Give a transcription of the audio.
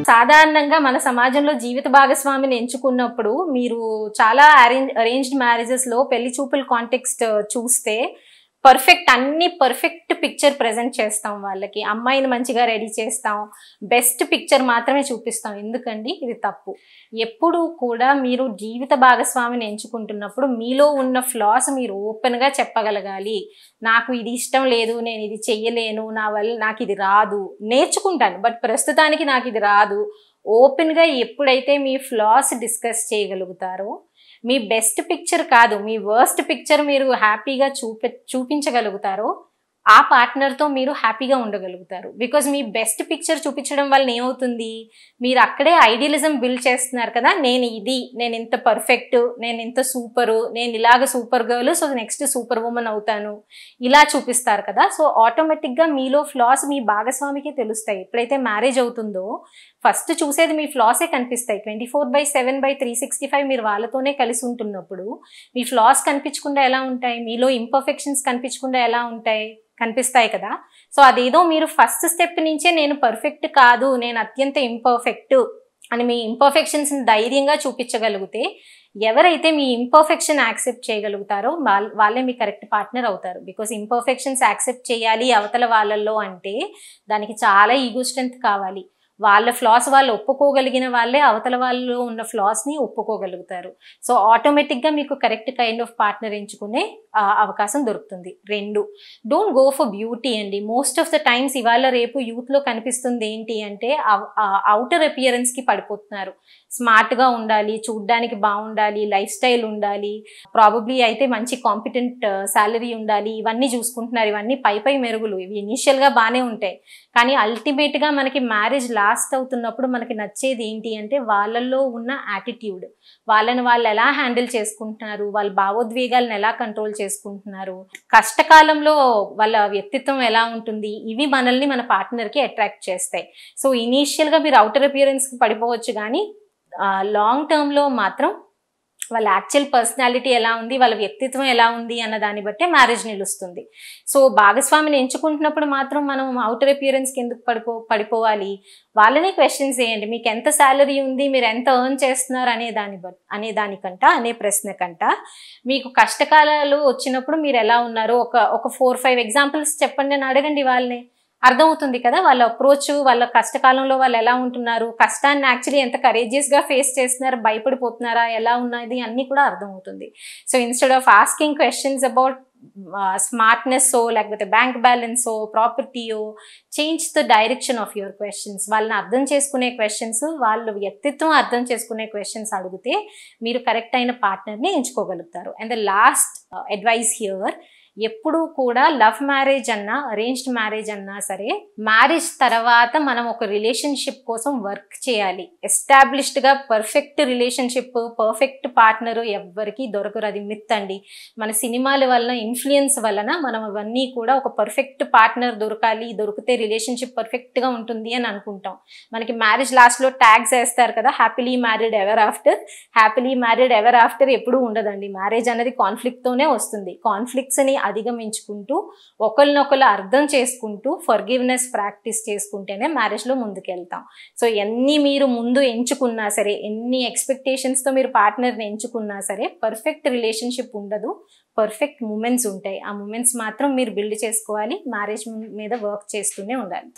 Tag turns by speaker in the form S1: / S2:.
S1: సాధారణంగా మన సమాజంలో జీవిత భాగస్వామిని ఎంచుకున్నప్పుడు మీరు చాలా అరేంజ్డ్ మ్యారేజెస్లో పెళ్లి చూపుల కాంటెక్స్ట్ చూస్తే అన్ని పర్ఫెక్ట్ పిక్చర్ ప్రజెంట్ చేస్తాం. వాళ్ళకి అమ్మాయిని మంచిగా రెడీ చేస్తాం, బెస్ట్ పిక్చర్ మాత్రమే చూపిస్తాం. ఎందుకండి ఇది తప్పు. ఎప్పుడు కూడా మీరు జీవిత భాగస్వామిని ఎంచుకుంటున్నప్పుడు మీలో ఉన్న ఫ్లాస్ మీరు ఓపెన్గా చెప్పగలగాలి. నాకు ఇది ఇష్టం లేదు, నేను ఇది చెయ్యలేను, నాకు ఇది రాదు, నేర్చుకుంటాను బట్ ప్రస్తుతానికి నాకు ఇది రాదు. ఓపెన్గా ఎప్పుడైతే మీ ఫ్లాస్ డిస్కస్ చేయగలుగుతారో, మీ బెస్ట్ పిక్చర్ కాదు మీ వర్స్ట్ పిక్చర్ మీరు హ్యాపీగా చూపించగలుగుతారో, ఆ పార్ట్నర్తో మీరు హ్యాపీగా ఉండగలుగుతారు. బికాజ్ మీ బెస్ట్ పిక్చర్ చూపించడం వల్ల ఏమవుతుంది, మీరు అక్కడే ఐడియలిజం బిల్డ్ చేస్తున్నారు కదా. నేను ఇంత పర్ఫెక్ట్, నేను ఇంత సూపరు, నేను ఇలాగ super girl, so next super women అవుతాను, ఇలా చూపిస్తారు కదా. సో ఆటోమేటిక్గా మీలో ఫ్లాస్ మీ భాగస్వామికి తెలుస్తాయి. ఎప్పుడైతే మ్యారేజ్ అవుతుందో ఫస్ట్ చూసేది మీ ఫ్లాసే కనిపిస్తాయి. 24/7/365 మీరు వాళ్ళతోనే కలిసి ఉంటున్నప్పుడు మీ ఫ్లాస్ కనిపించకుండా ఎలా ఉంటాయి, మీలో ఇంపర్ఫెక్షన్స్ కనిపించకుండా ఎలా ఉంటాయి, కనిపిస్తాయి కదా. సో అదేదో మీరు ఫస్ట్ స్టెప్ నుంచే నేను పర్ఫెక్ట్ కాదు, నేను అత్యంత ఇంపర్ఫెక్ట్ అని మీ ఇంపర్ఫెక్షన్స్ని ధైర్యంగా చూపించగలిగితే, ఎవరైతే మీ ఇంపర్ఫెక్షన్ యాక్సెప్ట్ చేయగలుగుతారో వాళ్ళే మీ కరెక్ట్ పార్ట్నర్ అవుతారు. బికాస్ ఇంపర్ఫెక్షన్స్ యాక్సెప్ట్ చేయాలి అవతల వాళ్ళల్లో అంటే దానికి చాలా ఈగో స్ట్రెంత్ కావాలి. వాళ్ళ ఫ్లాస్ వాళ్ళు ఒప్పుకోగలిగిన వాళ్ళే అవతల వాళ్ళలో ఉన్న ఫ్లాస్ని ఒప్పుకోగలుగుతారు. సో ఆటోమేటిక్గా మీకు కరెక్ట్ కైండ్ ఆఫ్ పార్ట్నర్ ఎంచుకునే అవకాశం దొరుకుతుంది. 2, డోంట్ గో ఫర్ బ్యూటీ అండి. మోస్ట్ ఆఫ్ ద టైమ్స్ ఇవాళ రేపు యూత్లో కనిపిస్తుంది ఏంటి అంటే అవుటర్ అపియరెన్స్కి పడిపోతున్నారు. స్మార్ట్గా ఉండాలి, చూడ్డానికి బాగుండాలి, లైఫ్ స్టైల్ ఉండాలి, ప్రాబబ్లీ అయితే మంచి కాంపిటెంట్ శాలరీ ఉండాలి, ఇవన్నీ చూసుకుంటున్నారు. ఇవన్నీ పై మెరుగులు, ఇవి ఇనీషియల్గా బాగానే ఉంటాయి. కానీ అల్టిమేట్గా మనకి మ్యారేజ్ లాస్ట్ అవుతున్నప్పుడు మనకి నచ్చేది ఏంటి అంటే వాళ్ళల్లో ఉన్న యాటిట్యూడ్, వాళ్ళని వాళ్ళు ఎలా హ్యాండిల్ చేసుకుంటున్నారు, వాళ్ళ భావోద్వేగాలను ఎలా కంట్రోల్ చేసుకుంటున్నారు, కష్టకాలంలో వాళ్ళ వ్యక్తిత్వం ఎలా ఉంటుంది, ఇవి మనల్ని మన పార్ట్నర్కి అట్రాక్ట్ చేస్తాయి. సో ఇనీషియల్గా మీరు అవుటర్ అపియరెన్స్కి పడిపోవచ్చు, కానీ లాంగ్ టర్మ్లో మాత్రం వాళ్ళ యాక్చువల్ పర్సనాలిటీ ఎలా ఉంది, వాళ్ళ వ్యక్తిత్వం ఎలా ఉంది అన్న దాన్ని బట్టే మ్యారేజ్ నిలుస్తుంది. సో భాగస్వామిని ఎంచుకుంటున్నప్పుడు మాత్రం మనం అవుటర్ అపియరెన్స్కి ఎందుకు పడిపోవాలి, వాళ్ళనే క్వశ్చన్స్ చేయండి. మీకు ఎంత శాలరీ ఉంది, మీరు ఎంత ఎర్న్ చేస్తున్నారు అనే ప్రశ్న కంట మీకు కష్టకాలాలు వచ్చినప్పుడు మీరు ఎలా ఉన్నారో ఒక 4-5 ఎగ్జాంపుల్స్ చెప్పండి అని అడగండి. వాళ్ళని అర్థమవుతుంది కదా వాళ్ళ అప్రోచ్, వాళ్ళ కష్టకాలంలో వాళ్ళు ఎలా ఉంటున్నారు, కష్టాన్ని యాక్చువల్లీ ఎంత కరేజియస్గా ఫేస్ చేస్తున్నారు, భయపడిపోతున్నారా, ఎలా ఉన్నది అన్నీ కూడా అర్థమవుతుంది. So instead of asking questions about smartness లేకపోతే బ్యాంక్ బ్యాలెన్సో ప్రాపర్టీయో, change the direction of your questions. వాళ్ళని అర్థం చేసుకునే క్వశ్చన్స్, వాళ్ళ వ్యక్తిత్వం అర్థం చేసుకునే క్వశ్చన్స్ అడిగితే మీరు కరెక్ట్ అయిన పార్ట్నర్ని ఎంచుకోగలుగుతారు. And the last advice here, ఎప్పుడూ కూడా లవ్ మ్యారేజ్ అన్నా అరేంజ్డ్ మ్యారేజ్ అన్నా సరే, మ్యారేజ్ తర్వాత మనం ఒక రిలేషన్షిప్ కోసం వర్క్ చేయాలి. ఎస్టాబ్లిష్డ్గా పర్ఫెక్ట్ రిలేషన్షిప్, పర్ఫెక్ట్ పార్ట్నరు ఎవ్వరికీ దొరకరు, అది మిత్ అండి. మన సినిమాల వలన ఇన్ఫ్లుయెన్స్ వలన మనం అవన్నీ కూడా ఒక పర్ఫెక్ట్ పార్ట్నర్ దొరికితే రిలేషన్షిప్ పర్ఫెక్ట్గా ఉంటుంది అని అనుకుంటాం. మనకి మ్యారేజ్ లాస్ట్లో ట్యాగ్స్ వేస్తారు కదా, happily married ever after. Happily married ever after ఎప్పుడూ ఉండదండి. మ్యారేజ్ అనేది కాన్ఫ్లిక్ట్తోనే వస్తుంది. కాన్ఫ్లిక్ట్స్ని అధిగమించుకుంటూ, ఒకరినొకరు అర్థం చేసుకుంటూ, ఫర్గివ్నెస్ ప్రాక్టీస్ చేసుకుంటేనే మ్యారేజ్లో ముందుకెళ్తాం. సో ఎన్ని మీరు ముందు ఎంచుకున్నా సరే, ఎన్ని ఎక్స్పెక్టేషన్స్తో మీరు పార్ట్నర్ని ఎంచుకున్నా సరే, పర్ఫెక్ట్ రిలేషన్షిప్ ఉండదు, పర్ఫెక్ట్ మూమెంట్స్ ఉంటాయి. ఆ మూమెంట్స్ మాత్రం మీరు బిల్డ్ చేసుకోవాలి, మ్యారేజ్ మీద వర్క్ చేస్తూనే ఉండాలి.